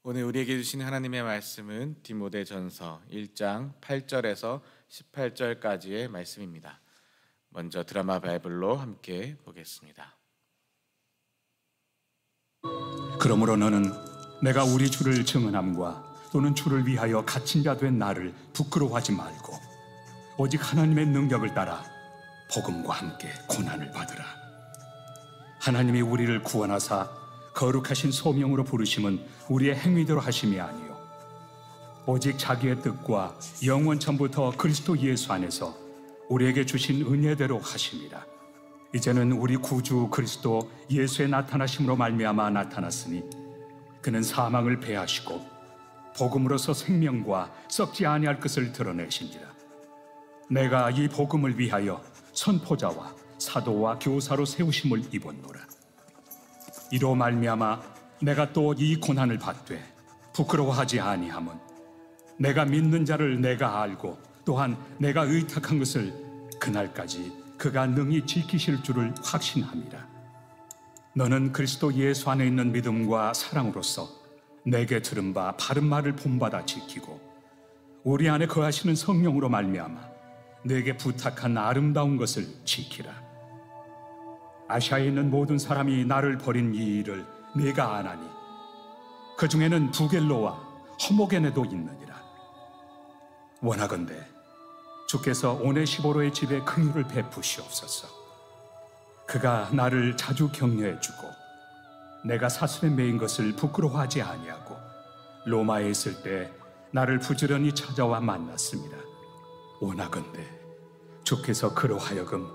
오늘 우리에게 주신 하나님의 말씀은 디모데전서 1장 8절에서 18절까지의 말씀입니다. 먼저 드라마 바이블로 함께 보겠습니다. 그러므로 너는 내가 우리 주를 증언함과 또는 주를 위하여 갇힌 자 된 나를 부끄러워하지 말고 오직 하나님의 능력을 따라 복음과 함께 고난을 받으라. 하나님이 우리를 구원하사 거룩하신 소명으로 부르심은 우리의 행위대로 하심이 아니요 오직 자기의 뜻과 영원 전부터 그리스도 예수 안에서 우리에게 주신 은혜대로 하심이라. 이제는 우리 구주 그리스도 예수의 나타나심으로 말미암아 나타났으니 그는 사망을 패하시고 복음으로서 생명과 썩지 아니할 것을 드러내신지라. 내가 이 복음을 위하여 선포자와 사도와 교사로 세우심을 입었노라. 이로 말미암아 내가 또 이 고난을 받되 부끄러워하지 아니함은 내가 믿는 자를 내가 알고 또한 내가 의탁한 것을 그날까지 그가 능히 지키실 줄을 확신함이라. 너는 그리스도 예수 안에 있는 믿음과 사랑으로서 내게 들은 바 바른 말을 본받아 지키고 우리 안에 거하시는 성령으로 말미암아 내게 부탁한 아름다운 것을 지키라. 아시아에 있는 모든 사람이 나를 버린 이 일을 내가 아나니 그 중에는 부겔로와 허모게네도 있느니라. 원하건대 주께서 오네시보로의 집에 긍휼을 베푸시옵소서. 그가 나를 자주 격려해 주고 내가 사슬에 매인 것을 부끄러워하지 아니하고 로마에 있을 때 나를 부지런히 찾아와 만났습니다. 원하건대 주께서 그로 하여금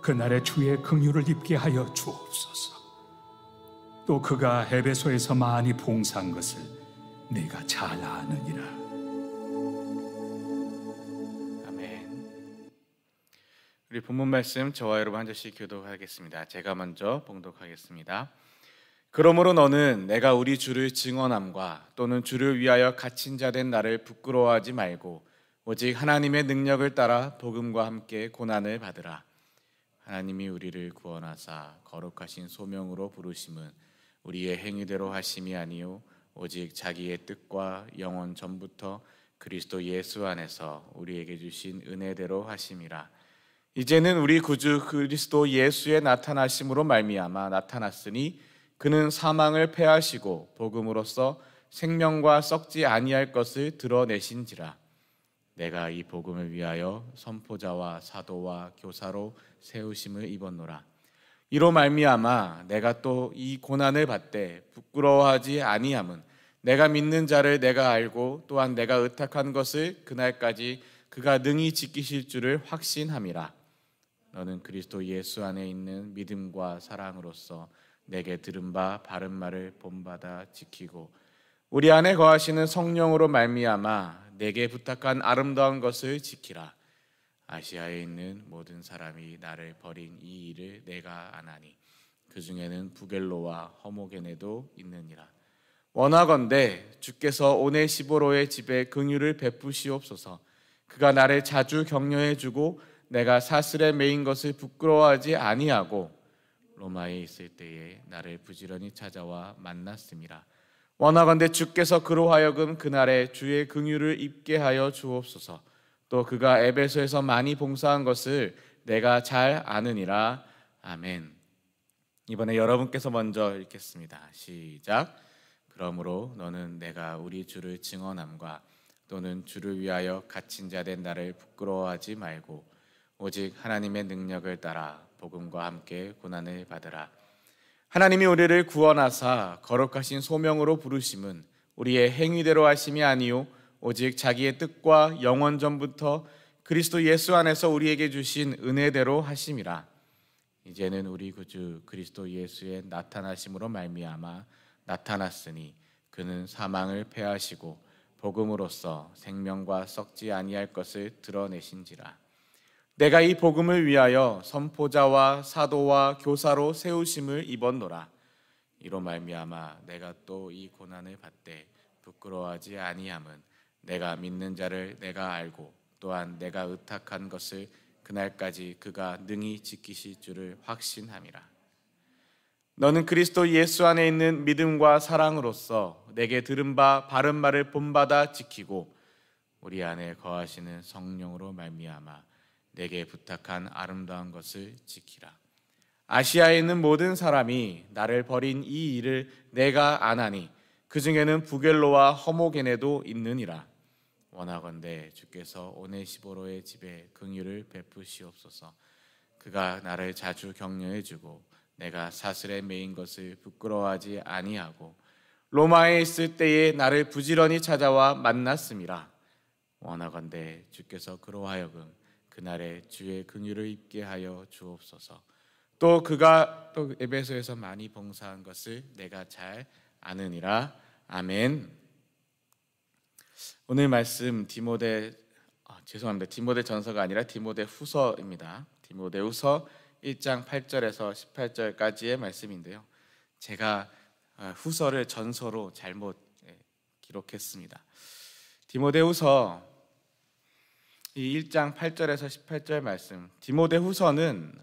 그날의 주의 긍휼을 입게 하여 주옵소서. 또 그가 에베소에서 많이 봉사한 것을 네가 잘 아느니라. 아멘. 우리 본문 말씀 저와 여러분 한 절씩 교독하겠습니다. 제가 먼저 봉독하겠습니다. 그러므로 너는 내가 우리 주를 증언함과 또는 주를 위하여 갇힌 자 된 나를 부끄러워하지 말고 오직 하나님의 능력을 따라 복음과 함께 고난을 받으라. 하나님이 우리를 구원하사 거룩하신 소명으로 부르심은 우리의 행위대로 하심이 아니요 오직 자기의 뜻과 영원 전부터 그리스도 예수 안에서 우리에게 주신 은혜대로 하심이라. 이제는 우리 구주 그리스도 예수의 나타나심으로 말미암아 나타났으니 그는 사망을 패하시고 복음으로써 생명과 썩지 아니할 것을 드러내신지라. 내가 이 복음을 위하여 선포자와 사도와 교사로 세우심을 입었노라. 이로 말미암아 내가 또 이 고난을 받되 부끄러워하지 아니함은 내가 믿는 자를 내가 알고 또한 내가 의탁한 것을 그날까지 그가 능히 지키실 줄을 확신함이라. 너는 그리스도 예수 안에 있는 믿음과 사랑으로서 내게 들은 바 바른 말을 본받아 지키고 우리 안에 거하시는 성령으로 말미암아 내게 부탁한 아름다운 것을 지키라. 아시아에 있는 모든 사람이 나를 버린 이 일을 내가 아나니 그 중에는 부겔로와 허모게네도 있느니라. 원하건대 주께서 오네시보로의 집에 긍휼을 베푸시옵소서. 그가 나를 자주 격려해 주고 내가 사슬에 매인 것을 부끄러워하지 아니하고 로마에 있을 때에 나를 부지런히 찾아와 만났음이라. 원하건대 주께서 그로 하여금 그날에 주의 긍휼을 입게 하여 주옵소서. 또 그가 에베소에서 많이 봉사한 것을 내가 잘 아느니라. 아멘. 이번에 여러분께서 먼저 읽겠습니다. 시작. 그러므로 너는 내가 우리 주를 증언함과 또는 주를 위하여 갇힌 자 된 나를 부끄러워하지 말고 오직 하나님의 능력을 따라 복음과 함께 고난을 받으라. 하나님이 우리를 구원하사 거룩하신 소명으로 부르심은 우리의 행위대로 하심이 아니요 오직 자기의 뜻과 영원 전부터 그리스도 예수 안에서 우리에게 주신 은혜대로 하심이라. 이제는 우리 구주 그리스도 예수의 나타나심으로 말미암아 나타났으니 그는 사망을 패하시고 복음으로써 생명과 썩지 아니할 것을 드러내신지라. 내가 이 복음을 위하여 선포자와 사도와 교사로 세우심을 입었노라. 이로 말미암아 내가 또 이 고난을 받되 부끄러워하지 아니함은 내가 믿는 자를 내가 알고 또한 내가 의탁한 것을 그날까지 그가 능히 지키실 줄을 확신함이라. 너는 그리스도 예수 안에 있는 믿음과 사랑으로서 내게 들은 바 바른 말을 본받아 지키고 우리 안에 거하시는 성령으로 말미암아 내게 부탁한 아름다운 것을 지키라. 아시아에 있는 모든 사람이 나를 버린 이 일을 내가 아나니 그 중에는 부겔로와 허모게네도 있느니라. 원하건대 주께서 오네시보로의 집에 긍휼을 베푸시옵소서. 그가 나를 자주 격려해 주고 내가 사슬에 매인 것을 부끄러워하지 아니하고 로마에 있을 때에 나를 부지런히 찾아와 만났음이라. 원하건대 주께서 그로 하여금 그날에 주의 긍휼을 입게 하여 주옵소서. 또 그가 또 에베소에서 많이 봉사한 것을 내가 잘 아느니라. 아멘. 오늘 말씀 디모데 전서가 아니라 디모데 후서입니다. 디모데 후서 1장 8절에서 18절까지의 말씀인데요. 제가 후서를 전서로 잘못 기록했습니다. 디모데 후서 이 1장 8절에서 18절 말씀, 디모데 후서는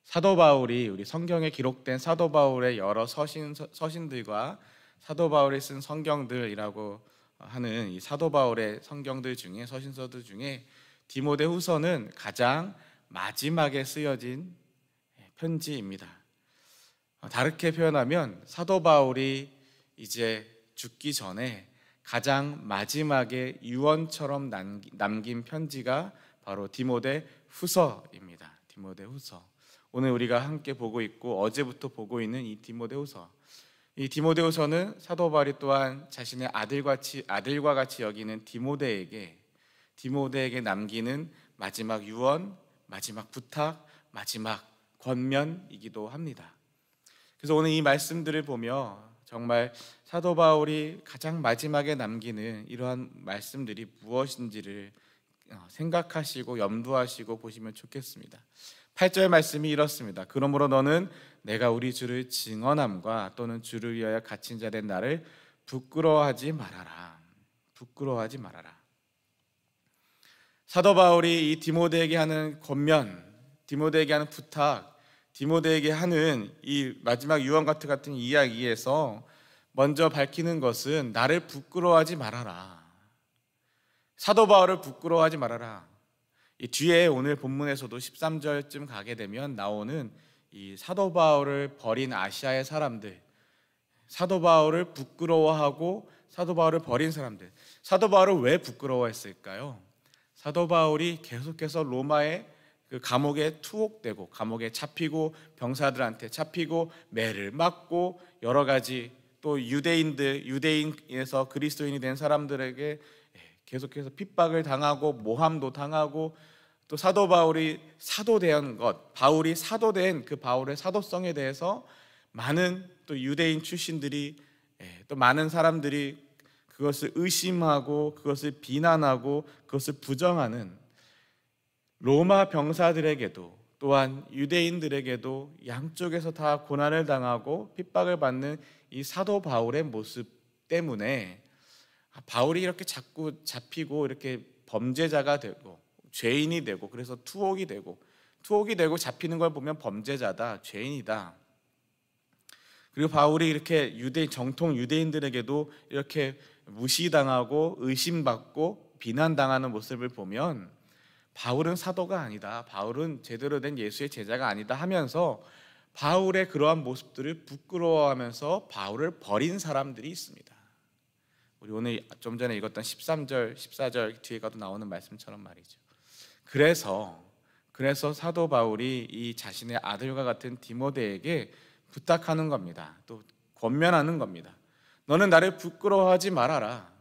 사도 바울이 우리 성경에 기록된 사도 바울의 여러 서신들과 사도 바울이 쓴 성경들이라고 하는 이 사도 바울의 성경들 중에 서신서들 중에 디모데 후서는 가장 마지막에 쓰여진 편지입니다. 다르게 표현하면 사도 바울이 이제 죽기 전에 가장 마지막에 유언처럼 남긴 편지가 바로 디모데 후서입니다. 디모데 후서. 오늘 우리가 함께 보고 있고 어제부터 보고 있는 이 디모데 후서. 이 디모데 후서는 사도 바울이 또한 자신의 아들과 같이 여기는 디모데에게 남기는 마지막 유언, 마지막 부탁, 마지막 권면이기도 합니다. 그래서 오늘 이 말씀들을 보며 정말 사도 바울이 가장 마지막에 남기는 이러한 말씀들이 무엇인지를 생각하시고 염두하시고 보시면 좋겠습니다. 8절 말씀이 이렇습니다. 그러므로 너는 내가 우리 주를 증언함과 또는 주를 위하여 갇힌 자 된 나를 부끄러워하지 말아라. 부끄러워하지 말아라. 사도 바울이 이 디모데에게 하는 권면, 디모데에게 하는 부탁, 디모데에게 하는 이 마지막 유언 같은 이야기에서 먼저 밝히는 것은 나를 부끄러워하지 말아라. 사도 바울을 부끄러워하지 말아라. 이 뒤에 오늘 본문에서도 13절쯤 가게 되면 나오는 이 사도 바울을 버린 아시아의 사람들, 사도 바울을 부끄러워하고 사도 바울을 버린 사람들, 사도 바울을 왜 부끄러워했을까요? 사도 바울이 계속해서 로마의 그 감옥에 투옥되고 감옥에 잡히고 병사들한테 잡히고 매를 맞고 여러 가지 또 유대인에서 그리스도인이 된 사람들에게 계속해서 핍박을 당하고 모함도 당하고 또 사도 바울이 사도된 것, 바울이 사도된 그 바울의 사도성에 대해서 많은 또 유대인 출신들이 또 많은 사람들이 그것을 의심하고 그것을 비난하고 그것을 부정하는 로마 병사들에게도 또한 유대인들에게도 양쪽에서 다 고난을 당하고 핍박을 받는 이 사도 바울의 모습 때문에 바울이 이렇게 자꾸 잡히고 이렇게 범죄자가 되고 죄인이 되고 그래서 투옥이 되고 잡히는 걸 보면 범죄자다, 죄인이다. 그리고 바울이 이렇게 정통 유대인들에게도 이렇게 무시당하고 의심받고 비난당하는 모습을 보면 바울은 사도가 아니다, 바울은 제대로 된 예수의 제자가 아니다 하면서 바울의 그러한 모습들을 부끄러워하면서 바울을 버린 사람들이 있습니다. 우리 오늘 좀 전에 읽었던 13절, 14절 뒤에 가도 나오는 말씀처럼 말이죠. 그래서 사도 바울이 이 자신의 아들과 같은 디모데에게 부탁하는 겁니다. 또 권면하는 겁니다. 너는 나를 부끄러워하지 말아라.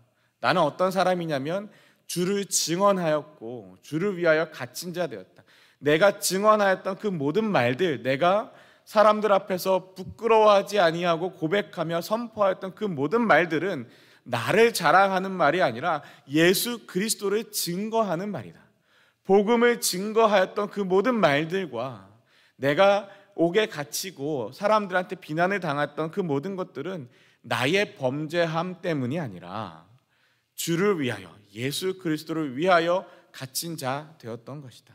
나는 어떤 사람이냐면 주를 증언하였고 주를 위하여 갇힌 자 되었다. 내가 증언하였던 그 모든 말들, 내가 사람들 앞에서 부끄러워하지 아니하고 고백하며 선포하였던 그 모든 말들은 나를 자랑하는 말이 아니라 예수 그리스도를 증거하는 말이다. 복음을 증거하였던 그 모든 말들과 내가 옥에 갇히고 사람들한테 비난을 당했던 그 모든 것들은 나의 범죄함 때문이 아니라 주를 위하여, 예수 그리스도를 위하여 갇힌 자 되었던 것이다.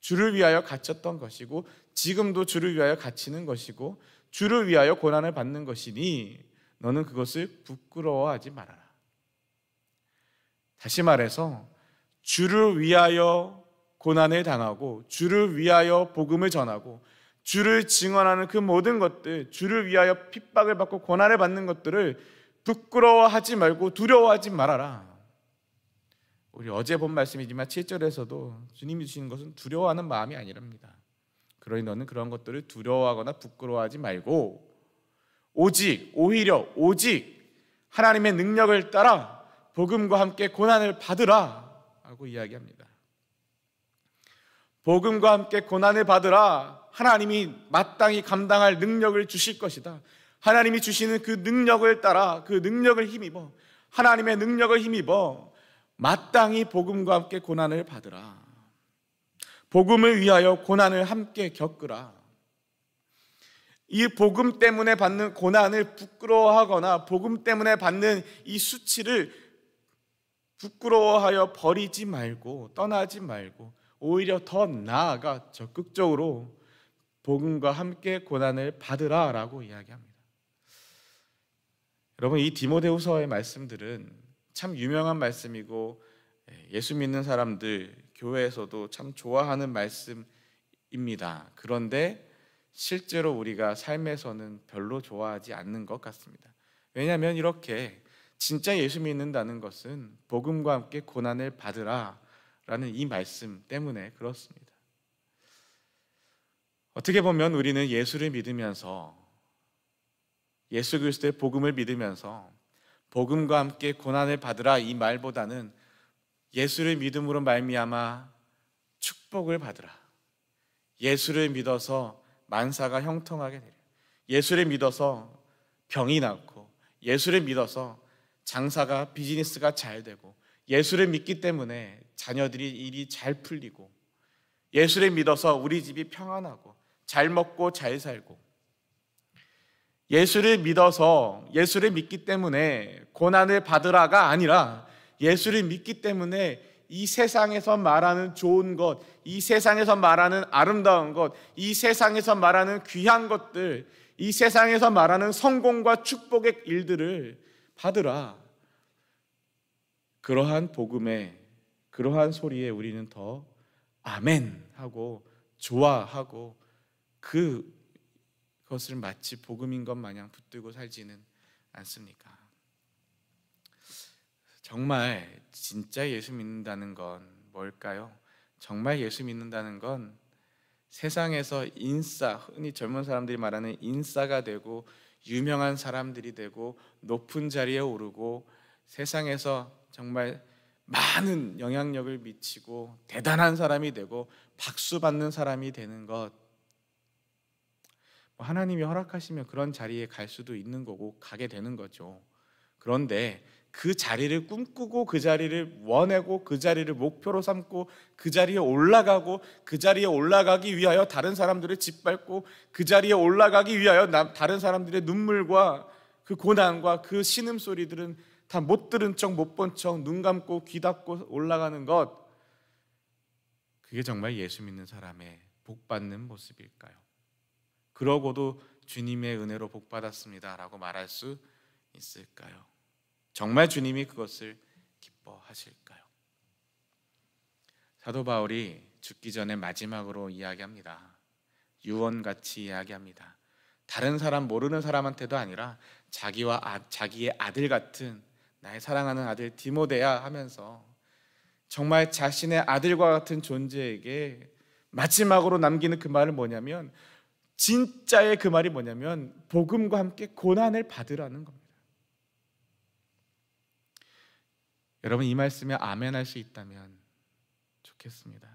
주를 위하여 갇혔던 것이고 지금도 주를 위하여 갇히는 것이고 주를 위하여 고난을 받는 것이니 너는 그것을 부끄러워하지 말아라. 다시 말해서 주를 위하여 고난을 당하고 주를 위하여 복음을 전하고 주를 증언하는 그 모든 것들, 주를 위하여 핍박을 받고 고난을 받는 것들을 부끄러워하지 말고 두려워하지 말아라. 우리 어제 본 말씀이지만 7절에서도 주님이 주시는 것은 두려워하는 마음이 아니랍니다. 그러니 너는 그런 것들을 두려워하거나 부끄러워하지 말고 오히려 하나님의 능력을 따라 복음과 함께 고난을 받으라 하고 이야기합니다. 복음과 함께 고난을 받으라. 하나님이 마땅히 감당할 능력을 주실 것이다. 하나님이 주시는 그 능력을 따라 그 능력을 힘입어 하나님의 능력을 힘입어 마땅히 복음과 함께 고난을 받으라. 복음을 위하여 고난을 함께 겪으라. 이 복음 때문에 받는 고난을 부끄러워하거나 복음 때문에 받는 이 수치를 부끄러워하여 버리지 말고 떠나지 말고 오히려 더 나아가 적극적으로 복음과 함께 고난을 받으라라고 이야기합니다. 여러분, 이 디모데후서의 말씀들은 참 유명한 말씀이고 예수 믿는 사람들 교회에서도 참 좋아하는 말씀입니다. 그런데 실제로 우리가 삶에서는 별로 좋아하지 않는 것 같습니다. 왜냐하면 이렇게 진짜 예수 믿는다는 것은 복음과 함께 고난을 받으라 라는 이 말씀 때문에 그렇습니다. 어떻게 보면 우리는 예수를 믿으면서 예수 그리스도의 복음을 믿으면서 복음과 함께 고난을 받으라 이 말보다는 예수를 믿음으로 말미암아 축복을 받으라, 예수를 믿어서 만사가 형통하게 되라, 예수를 믿어서 병이 낫고 예수를 믿어서 장사가 비즈니스가 잘 되고 예수를 믿기 때문에 자녀들이 일이 잘 풀리고 예수를 믿어서 우리 집이 평안하고 잘 먹고 잘 살고 예수를 믿어서 예수를 믿기 때문에 고난을 받으라가 아니라 예수를 믿기 때문에 이 세상에서 말하는 좋은 것, 이 세상에서 말하는 아름다운 것, 이 세상에서 말하는 귀한 것들, 이 세상에서 말하는 성공과 축복의 일들을 받으라. 그러한 복음에, 그러한 소리에 우리는 더 아멘 하고 좋아하고 그것을 마치 복음인 것 마냥 붙들고 살지는 않습니까? 정말 진짜 예수 믿는다는 건 뭘까요? 정말 예수 믿는다는 건 세상에서 인싸, 흔히 젊은 사람들이 말하는 인싸가 되고 유명한 사람들이 되고 높은 자리에 오르고 세상에서 정말 많은 영향력을 미치고 대단한 사람이 되고 박수 받는 사람이 되는 것, 하나님이 허락하시면 그런 자리에 갈 수도 있는 거고 가게 되는 거죠. 그런데 그 자리를 꿈꾸고 그 자리를 원하고 그 자리를 목표로 삼고 그 자리에 올라가고 그 자리에 올라가기 위하여 다른 사람들을 짓밟고 그 자리에 올라가기 위하여 다른 사람들의 눈물과 그 고난과 그 신음소리들은 다 못 들은 척 못 본 척 눈 감고 귀 닫고 올라가는 것, 그게 정말 예수 믿는 사람의 복 받는 모습일까요? 그러고도 주님의 은혜로 복 받았습니다 라고 말할 수 있을까요? 정말 주님이 그것을 기뻐하실까요? 사도 바울이 죽기 전에 마지막으로 이야기합니다. 유언같이 이야기합니다. 다른 사람, 모르는 사람한테도 아니라 자기의 아들 같은 나의 사랑하는 아들 디모데야 하면서 정말 자신의 아들과 같은 존재에게 마지막으로 남기는 그 말은 뭐냐면, 진짜의 그 말이 뭐냐면 복음과 함께 고난을 받으라는 겁니다. 여러분, 이 말씀에 아멘 할 수 있다면 좋겠습니다.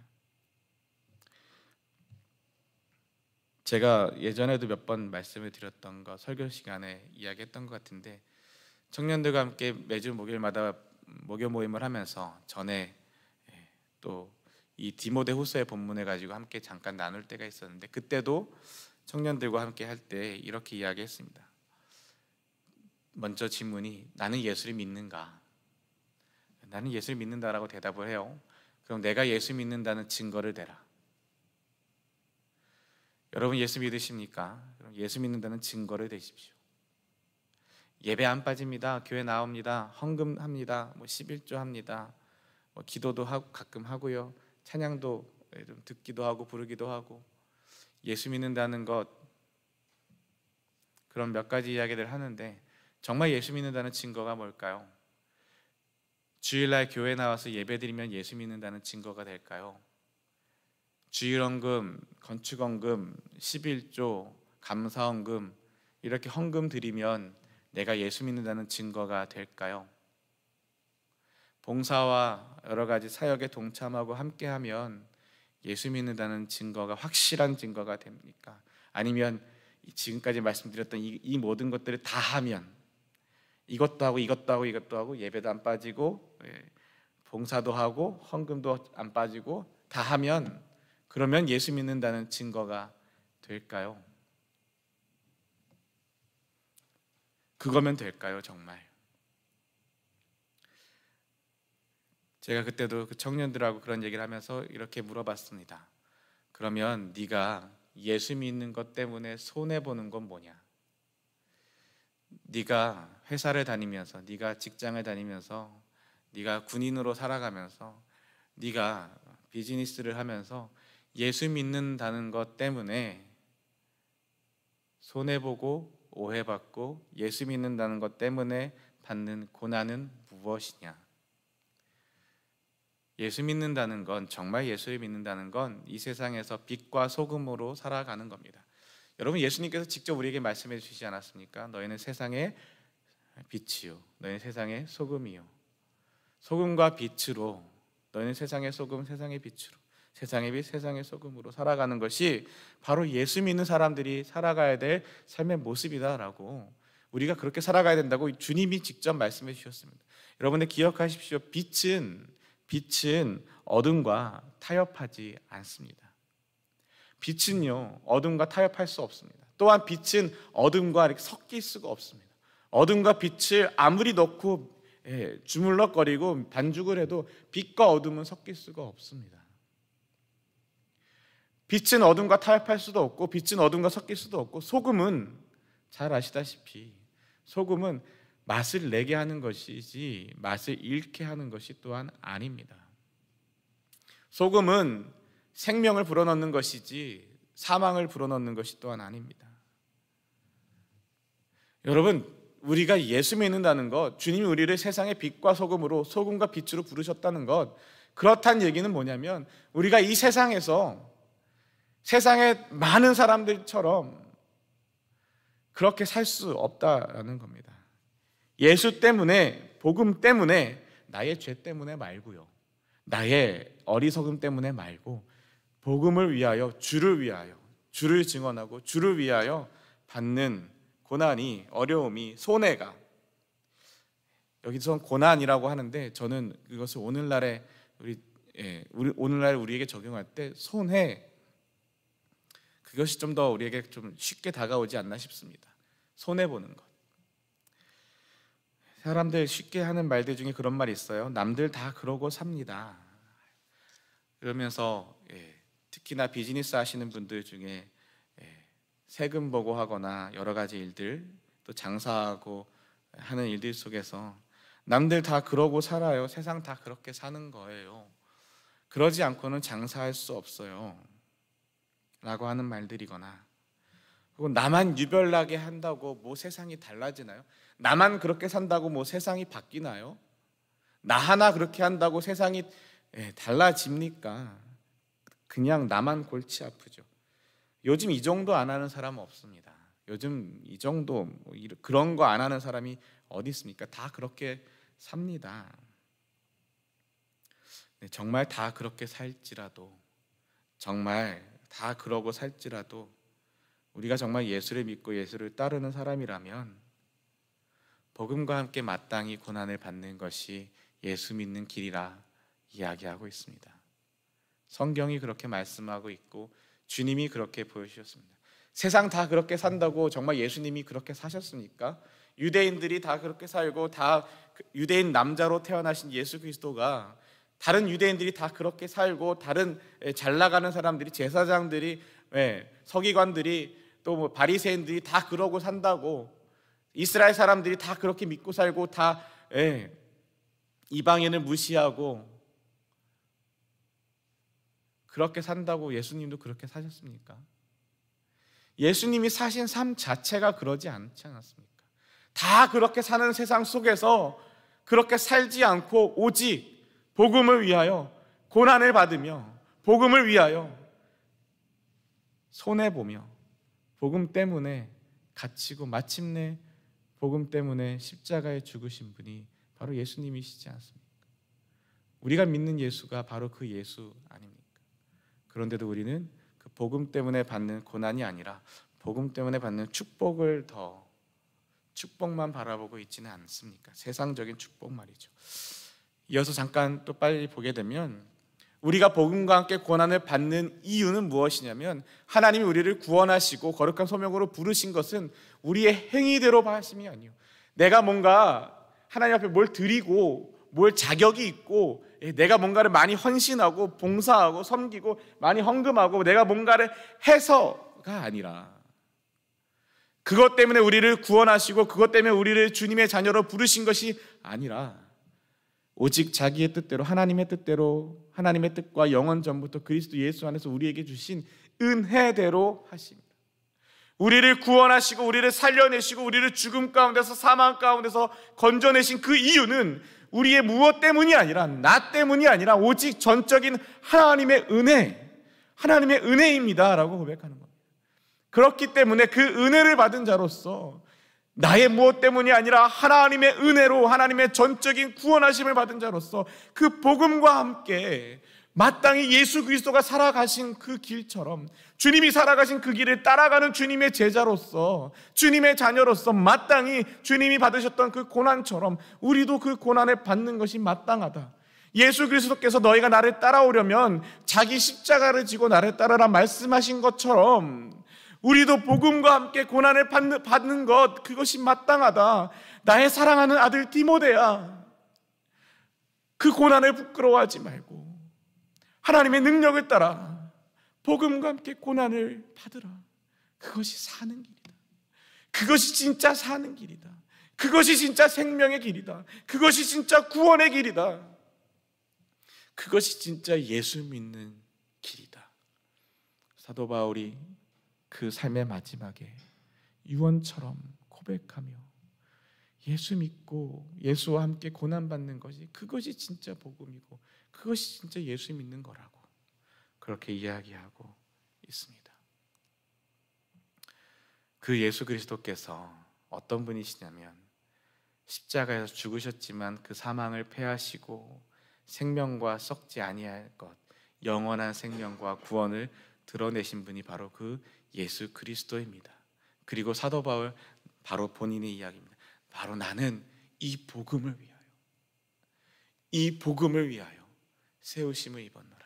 제가 예전에도 몇 번 말씀을 드렸던 거, 설교 시간에 이야기했던 것 같은데, 청년들과 함께 매주 목요일마다 목요 모임을 하면서 전에 또 이 디모데후서의 본문을 가지고 함께 잠깐 나눌 때가 있었는데, 그때도 청년들과 함께 할 때 이렇게 이야기했습니다. 먼저 질문이, 나는 예수를 믿는가? 나는 예수를 믿는다라고 대답을 해요. 그럼 내가 예수 믿는다는 증거를 대라. 여러분 예수 믿으십니까? 그럼 예수 믿는다는 증거를 대십시오. 예배 안 빠집니다. 교회 나옵니다. 헌금합니다. 11조 합니다. 기도도 하고 가끔 하고요. 찬양도 좀 듣기도 하고 부르기도 하고 예수 믿는다는 것, 그런 몇 가지 이야기들 하는데 정말 예수 믿는다는 증거가 뭘까요? 주일날 교회 나와서 예배드리면 예수 믿는다는 증거가 될까요? 주일헌금, 건축헌금, 11조, 감사헌금 이렇게 헌금 드리면 내가 예수 믿는다는 증거가 될까요? 봉사와 여러 가지 사역에 동참하고 함께하면 예수 믿는다는 증거가 확실한 증거가 됩니까? 아니면 지금까지 말씀드렸던 이 모든 것들을 다 하면 이것도 하고 이것도 하고 이것도 하고 예배도 안 빠지고 봉사도 하고 헌금도 안 빠지고 다 하면 그러면 예수 믿는다는 증거가 될까요? 그거면 될까요, 정말? 제가 그때도 그 청년들하고 그런 얘기를 하면서 이렇게 물어봤습니다. 그러면 네가 예수 믿는 것 때문에 손해보는 건 뭐냐? 네가 회사를 다니면서, 네가 직장을 다니면서, 네가 군인으로 살아가면서, 네가 비즈니스를 하면서 예수 믿는다는 것 때문에 손해보고 오해받고 예수 믿는다는 것 때문에 받는 고난은 무엇이냐? 예수 믿는다는 건, 정말 예수를 믿는다는 건 이 세상에서 빛과 소금으로 살아가는 겁니다. 여러분, 예수님께서 직접 우리에게 말씀해 주시지 않았습니까? 너희는 세상의 빛이요, 너희는 세상의 소금이요. 소금과 빛으로, 너희는 세상의 소금, 세상의 빛으로, 세상의 빛, 세상의 소금으로 살아가는 것이 바로 예수 믿는 사람들이 살아가야 될 삶의 모습이다라고, 우리가 그렇게 살아가야 된다고 주님이 직접 말씀해 주셨습니다. 여러분들 기억하십시오. 빛은 어둠과 타협하지 않습니다. 빛은요, 어둠과 타협할 수 없습니다. 또한 빛은 어둠과 이렇게 섞일 수가 없습니다. 어둠과 빛을 아무리 넣고 주물럭거리고 반죽을 해도 빛과 어둠은 섞일 수가 없습니다. 빛은 어둠과 타협할 수도 없고 빛은 어둠과 섞일 수도 없고, 소금은 잘 아시다시피 소금은 맛을 내게 하는 것이지 맛을 잃게 하는 것이 또한 아닙니다. 소금은 생명을 불어넣는 것이지 사망을 불어넣는 것이 또한 아닙니다. 여러분, 우리가 예수 믿는다는 것, 주님이 우리를 세상의 빛과 소금으로, 소금과 빛으로 부르셨다는 것, 그렇다는 얘기는 뭐냐면 우리가 이 세상에서 세상의 많은 사람들처럼 그렇게 살 수 없다라는 겁니다. 예수 때문에, 복음 때문에, 나의 죄 때문에 말고요, 나의 어리석음 때문에 말고 복음을 위하여, 주를 위하여, 주를 증언하고 주를 위하여 받는 고난이, 어려움이, 손해가, 여기서 고난이라고 하는데 저는 그것을 오늘날에 오늘날 우리에게 적용할 때 손해, 그것이 좀 더 우리에게 좀 쉽게 다가오지 않나 싶습니다. 손해 보는 것. 사람들 쉽게 하는 말들 중에 그런 말이 있어요. 남들 다 그러고 삽니다. 그러면서 특히나 비즈니스 하시는 분들 중에 세금 보고하거나 여러 가지 일들, 또 장사하고 하는 일들 속에서 남들 다 그러고 살아요, 세상 다 그렇게 사는 거예요, 그러지 않고는 장사할 수 없어요 라고 하는 말들이거나, 혹은 나만 유별나게 한다고 뭐 세상이 달라지나요? 나만 그렇게 산다고 뭐 세상이 바뀌나요? 나 하나 그렇게 한다고 세상이 달라집니까? 그냥 나만 골치 아프죠. 요즘 이 정도 안 하는 사람은 없습니다. 요즘 이 정도 그런 거 안 하는 사람이 어디 있습니까? 다 그렇게 삽니다. 정말 다 그렇게 살지라도, 정말 다 그러고 살지라도 우리가 정말 예수를 믿고 예수를 따르는 사람이라면 복음과 함께 마땅히 고난을 받는 것이 예수 믿는 길이라 이야기하고 있습니다. 성경이 그렇게 말씀하고 있고 주님이 그렇게 보여주셨습니다. 세상 다 그렇게 산다고 정말 예수님이 그렇게 사셨습니까? 유대인들이 다 그렇게 살고 다 유대인 남자로 태어나신 예수 그리스도가, 다른 유대인들이 다 그렇게 살고 다른 잘 나가는 사람들이, 제사장들이, 서기관들이, 또 뭐 바리새인들이 다 그러고 산다고, 이스라엘 사람들이 다 그렇게 믿고 살고 다 이방인을 무시하고 그렇게 산다고 예수님도 그렇게 사셨습니까? 예수님이 사신 삶 자체가 그러지 않지 않았습니까? 다 그렇게 사는 세상 속에서 그렇게 살지 않고 오직 복음을 위하여 고난을 받으며 복음을 위하여 손해보며 복음 때문에 갇히고 마침내 복음 때문에 십자가에 죽으신 분이 바로 예수님이시지 않습니까? 우리가 믿는 예수가 바로 그 예수 아닙니까? 그런데도 우리는 그 복음 때문에 받는 고난이 아니라 복음 때문에 받는 축복만 바라보고 있지는 않습니까? 세상적인 축복 말이죠. 이어서 잠깐 또 빨리 보게 되면 우리가 복음과 함께 고난을 받는 이유는 무엇이냐면 하나님이 우리를 구원하시고 거룩한 소명으로 부르신 것은 우리의 행위대로 하심이 아니요, 내가 뭔가 하나님 앞에 뭘 드리고 뭘 자격이 있고 내가 뭔가를 많이 헌신하고 봉사하고 섬기고 많이 헌금하고 내가 뭔가를 해서가 아니라, 그것 때문에 우리를 구원하시고 그것 때문에 우리를 주님의 자녀로 부르신 것이 아니라 오직 자기의 뜻대로, 하나님의 뜻대로, 하나님의 뜻과 영원 전부터 그리스도 예수 안에서 우리에게 주신 은혜대로 하십니다. 우리를 구원하시고 우리를 살려내시고 우리를 죽음 가운데서 사망 가운데서 건져내신 그 이유는 우리의 무엇 때문이 아니라, 나 때문이 아니라 오직 전적인 하나님의 은혜입니다 라고 고백하는 겁니다. 그렇기 때문에 그 은혜를 받은 자로서 나의 무엇 때문이 아니라 하나님의 은혜로, 하나님의 전적인 구원하심을 받은 자로서 그 복음과 함께 마땅히 예수 그리스도가 살아가신 그 길처럼, 주님이 살아가신 그 길을 따라가는 주님의 제자로서, 주님의 자녀로서 마땅히 주님이 받으셨던 그 고난처럼 우리도 그 고난을 받는 것이 마땅하다. 예수 그리스도께서 너희가 나를 따라오려면 자기 십자가를 지고 나를 따르라 말씀하신 것처럼 우리도 복음과 함께 고난을 받는 것, 그것이 마땅하다. 나의 사랑하는 아들 디모데야, 그 고난을 부끄러워하지 말고 하나님의 능력을 따라 복음과 함께 고난을 받으라. 그것이 사는 길이다. 그것이 진짜 사는 길이다. 그것이 진짜 생명의 길이다. 그것이 진짜 구원의 길이다. 그것이 진짜 예수 믿는 길이다. 사도 바울이 그 삶의 마지막에 유언처럼 고백하며 예수 믿고 예수와 함께 고난받는 것이, 그것이 진짜 복음이고 그것이 진짜 예수 믿는 거라고 그렇게 이야기하고 있습니다. 그 예수 그리스도께서 어떤 분이시냐면 십자가에서 죽으셨지만 그 사망을 패하시고 생명과 썩지 아니할 것, 영원한 생명과 구원을 드러내신 분이 바로 그 예수 그리스도입니다. 그리고 사도 바울 바로 본인의 이야기입니다. 바로 나는 이 복음을 위하여 세우심을 입었노라.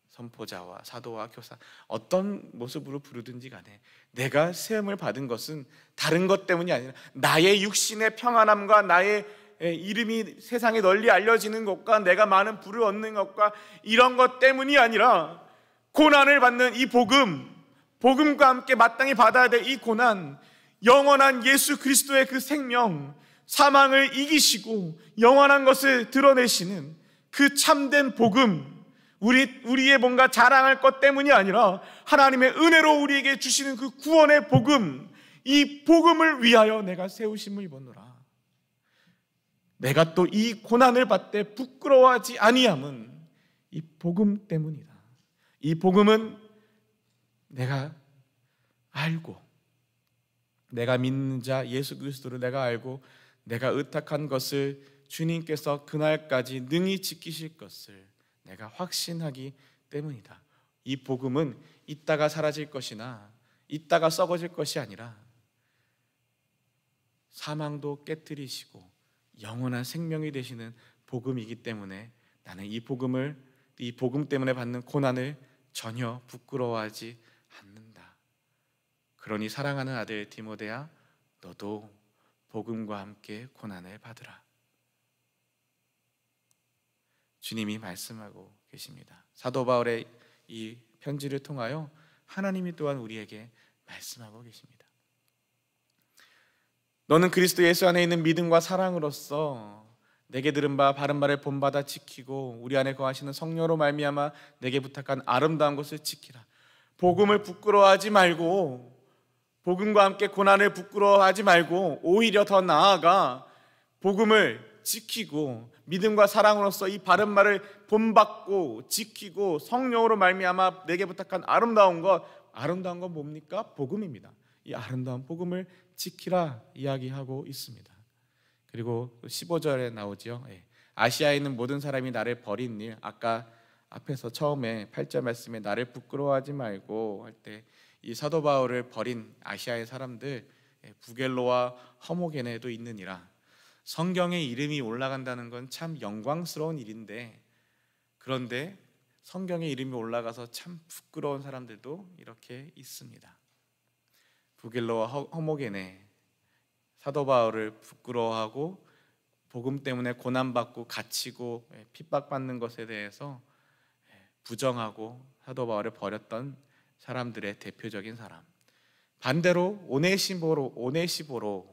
선포자와 사도와 교사, 어떤 모습으로 부르든지 간에 내가 세움을 받은 것은 다른 것 때문이 아니라 나의 육신의 평안함과 나의 이름이 세상에 널리 알려지는 것과 내가 많은 부를 얻는 것과 이런 것 때문이 아니라 고난을 받는 이 복음과 함께 마땅히 받아야 될 이 고난, 영원한 예수 그리스도의 그 생명, 사망을 이기시고 영원한 것을 드러내시는 그 참된 복음, 우리의 뭔가 자랑할 것 때문이 아니라 하나님의 은혜로 우리에게 주시는 그 구원의 복음, 이 복음을 위하여 내가 세우심을 입었노라. 내가 또 이 고난을 받되 부끄러워하지 아니함은 이 복음 때문이다. 이 복음은 내가 알고, 내가 믿는 자 예수 그리스도를 내가 알고 내가 의탁한 것을 주님께서 그날까지 능히 지키실 것을 내가 확신하기 때문이다. 이 복음은 이따가 사라질 것이나 이따가 썩어질 것이 아니라 사망도 깨뜨리시고 영원한 생명이 되시는 복음이기 때문에 나는 이 복음 때문에 받는 고난을 전혀 부끄러워하지 않는다. 그러니 사랑하는 아들 디모데야, 너도 복음과 함께 고난을 받으라. 주님이 말씀하고 계십니다. 사도 바울의 이 편지를 통하여 하나님이 또한 우리에게 말씀하고 계십니다. 너는 그리스도 예수 안에 있는 믿음과 사랑으로서 내게 들은 바 바른 말을 본받아 지키고 우리 안에 거하시는 성령으로 말미암아 내게 부탁한 아름다운 것을 지키라. 복음을 부끄러워하지 말고, 복음과 함께 고난을 부끄러워하지 말고, 오히려 더 나아가 복음을 지키고 믿음과 사랑으로서 이 바른 말을 본받고 지키고 성령으로 말미암아 내게 부탁한 아름다운 것 뭡니까? 복음입니다. 이 아름다운 복음을 지키라 이야기하고 있습니다. 그리고 15절에 나오죠. 아시아에 있는 모든 사람이 나를 버린 일, 아까 앞에서 처음에 8절 말씀에 나를 부끄러워하지 말고 할 때 이 사도 바울을 버린 아시아의 사람들, 부겔로와 허모게네도 있느니라. 성경에 이름이 올라간다는 건 참 영광스러운 일인데, 그런데 성경에 이름이 올라가서 참 부끄러운 사람들도 이렇게 있습니다. 부겔로와 허모게네, 사도 바울을 부끄러워하고 복음 때문에 고난받고 갇히고 핍박받는 것에 대해서 부정하고 사도 바울을 버렸던 사람들의 대표적인 사람. 반대로 오네시보로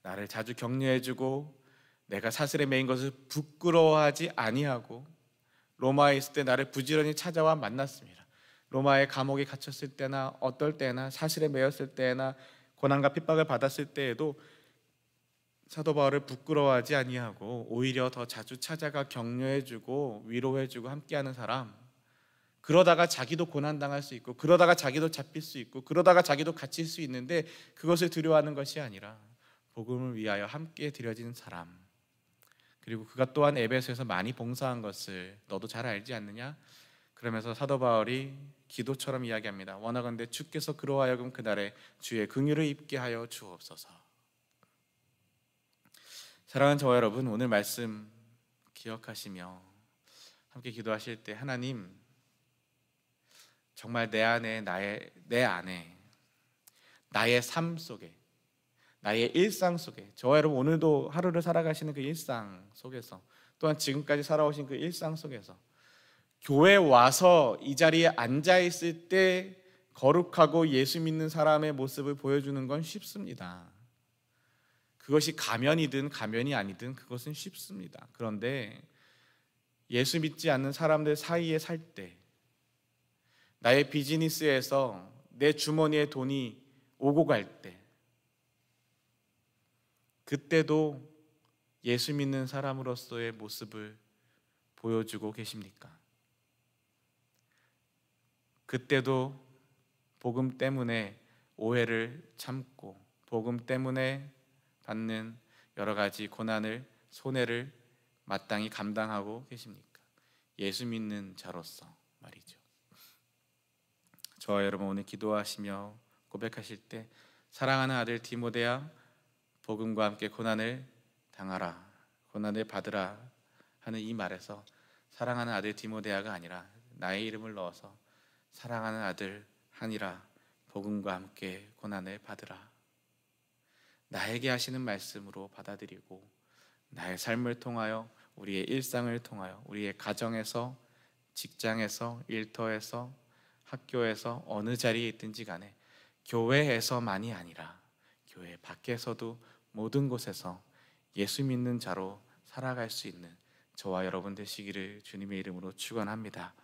나를 자주 격려해주고 내가 사슬에 매인 것을 부끄러워하지 아니하고 로마에 있을 때 나를 부지런히 찾아와 만났습니다. 로마의 감옥에 갇혔을 때나 어떨 때나 사슬에 매였을 때나 고난과 핍박을 받았을 때에도 사도 바울을 부끄러워하지 아니하고 오히려 더 자주 찾아가 격려해주고 위로해주고 함께하는 사람. 그러다가 자기도 고난당할 수 있고 그러다가 자기도 잡힐 수 있고 그러다가 자기도 갇힐 수 있는데 그것을 두려워하는 것이 아니라 복음을 위하여 함께 드려진 사람. 그리고 그가 또한 에베소에서 많이 봉사한 것을 너도 잘 알지 않느냐? 그러면서 사도 바울이 기도처럼 이야기합니다. 원하건대 주께서 그로 하여금 그날에 주의 긍휼을 입게 하여 주옵소서. 사랑하는 저와 여러분, 오늘 말씀 기억하시며 함께 기도하실 때 하나님, 정말 내 안에 나의 삶 속에, 나의 일상 속에, 저와 여러분 오늘도 하루를 살아가시는 그 일상 속에서, 또한 지금까지 살아오신 그 일상 속에서 교회 와서 이 자리에 앉아 있을 때 거룩하고 예수 믿는 사람의 모습을 보여주는 건 쉽습니다. 그것이 가면이든 가면이 아니든 그것은 쉽습니다. 그런데 예수 믿지 않는 사람들 사이에 살 때, 나의 비즈니스에서 내 주머니에 돈이 오고 갈 때, 그때도 예수 믿는 사람으로서의 모습을 보여주고 계십니까? 그때도 복음 때문에 오해를 참고 복음 때문에 받는 여러 가지 고난을, 손해를 마땅히 감당하고 계십니까? 예수 믿는 자로서 말이죠. 저와 여러분 오늘 기도하시며 고백하실 때 사랑하는 아들 디모데야, 복음과 함께 고난을 당하라, 고난을 받으라 하는 이 말에서 사랑하는 아들 디모데야가 아니라 나의 이름을 넣어서 사랑하는 아들 하니라, 복음과 함께 고난을 받으라, 나에게 하시는 말씀으로 받아들이고 나의 삶을 통하여, 우리의 일상을 통하여, 우리의 가정에서, 직장에서, 일터에서, 학교에서 어느 자리에 있든지 간에 교회에서만이 아니라 교회 밖에서도 모든 곳에서 예수 믿는 자로 살아갈 수 있는 저와 여러분 되시기를 주님의 이름으로 축원합니다.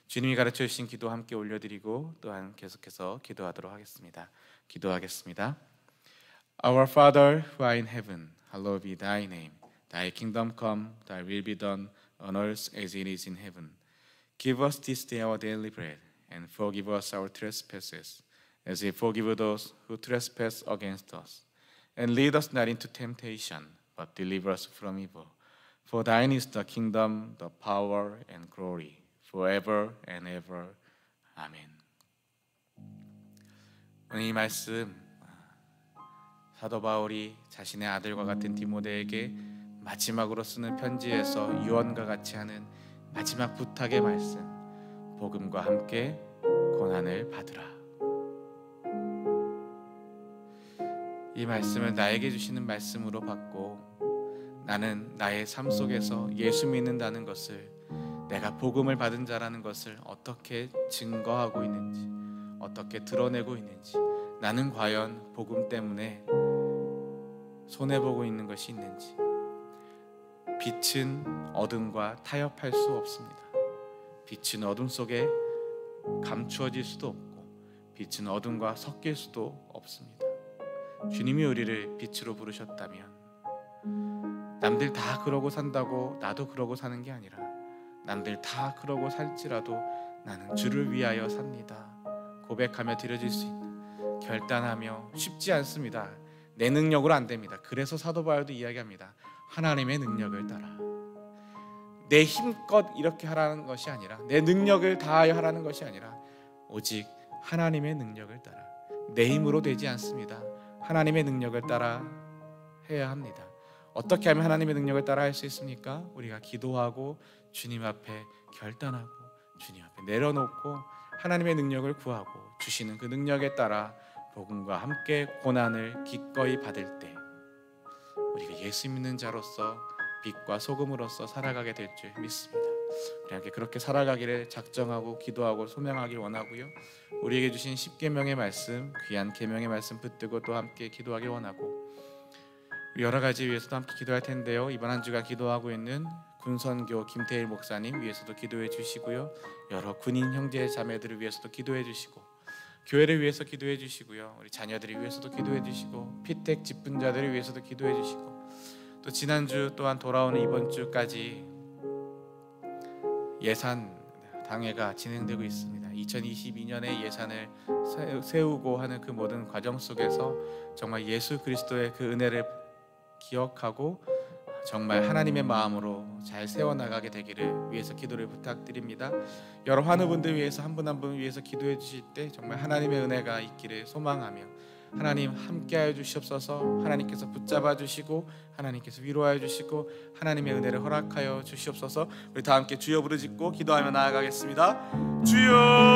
주님이 가르쳐 주신 기도 함께 올려드리고 또한 계속해서 기도하도록 하겠습니다. 기도하겠습니다. Our Father who art in heaven, hallowed be thy name. Thy kingdom come, thy will be done on earth as it is in heaven. Give us this day our daily bread, and forgive us our trespasses, as we forgive those who trespass against us. And lead us not into temptation, but deliver us from evil. For thine is the kingdom, the power, and glory, forever and ever. 아멘. 오늘 이 말씀, 사도 바울이 자신의 아들과 같은 디모데에게 마지막으로 쓰는 편지에서 유언과 같이 하는 마지막 부탁의 말씀, 복음과 함께 고난을 받으라. 이 말씀을 나에게 주시는 말씀으로 받고 나는 나의 삶 속에서 예수 믿는다는 것을, 내가 복음을 받은 자라는 것을 어떻게 증거하고 있는지, 어떻게 드러내고 있는지, 나는 과연 복음 때문에 손해보고 있는 것이 있는지. 빛은 어둠과 타협할 수 없습니다. 빛은 어둠 속에 감추어질 수도 없고 빛은 어둠과 섞일 수도 없습니다. 주님이 우리를 빛으로 부르셨다면 남들 다 그러고 산다고 나도 그러고 사는 게 아니라, 남들 다 그러고 살지라도 나는 주를 위하여 삽니다 고백하며 드려질 수 있는, 결단하며, 쉽지 않습니다. 내 능력으로 안 됩니다. 그래서 사도 바울도 이야기합니다. 하나님의 능력을 따라. 내 힘껏 이렇게 하라는 것이 아니라, 내 능력을 다하여 하라는 것이 아니라 오직 하나님의 능력을 따라. 내 힘으로 되지 않습니다. 하나님의 능력을 따라 해야 합니다. 어떻게 하면 하나님의 능력을 따라 할 수 있습니까? 우리가 기도하고 주님 앞에 결단하고 주님 앞에 내려놓고 하나님의 능력을 구하고 주시는 그 능력에 따라 복음과 함께 고난을 기꺼이 받을 때 우리가 예수 믿는 자로서 빛과 소금으로서 살아가게 될 줄 믿습니다. 우리 함께 그렇게 살아가기를 작정하고 기도하고 소명하길 원하고요. 우리에게 주신 10계명의 말씀, 귀한 계명의 말씀 붙들고 또 함께 기도하길 원하고, 여러 가지 위해서도 함께 기도할 텐데요. 이번 한 주간 기도하고 있는 군선교 김태일 목사님 위해서도 기도해 주시고요. 여러 군인 형제 자매들을 위해서도 기도해 주시고, 교회를 위해서 기도해 주시고요. 우리 자녀들을 위해서도 기도해 주시고, 피택 직분자들을 위해서도 기도해 주시고, 또 지난주 또한 돌아오는 이번 주까지 예산 당회가 진행되고 있습니다. 2022년에 예산을 세우고 하는 그 모든 과정 속에서 정말 예수 그리스도의 그 은혜를 기억하고 정말 하나님의 마음으로 잘 세워나가게 되기를 위해서 기도를 부탁드립니다. 여러 환우분들 위해서 한 분 한 분 위해서 기도해 주실 때 정말 하나님의 은혜가 있기를 소망하며, 하나님 함께하여 주시옵소서. 하나님께서 붙잡아 주시고 하나님께서 위로하여 주시고 하나님의 은혜를 허락하여 주시옵소서. 우리 다 함께 주여 부르짖고 기도하며 나아가겠습니다. 주여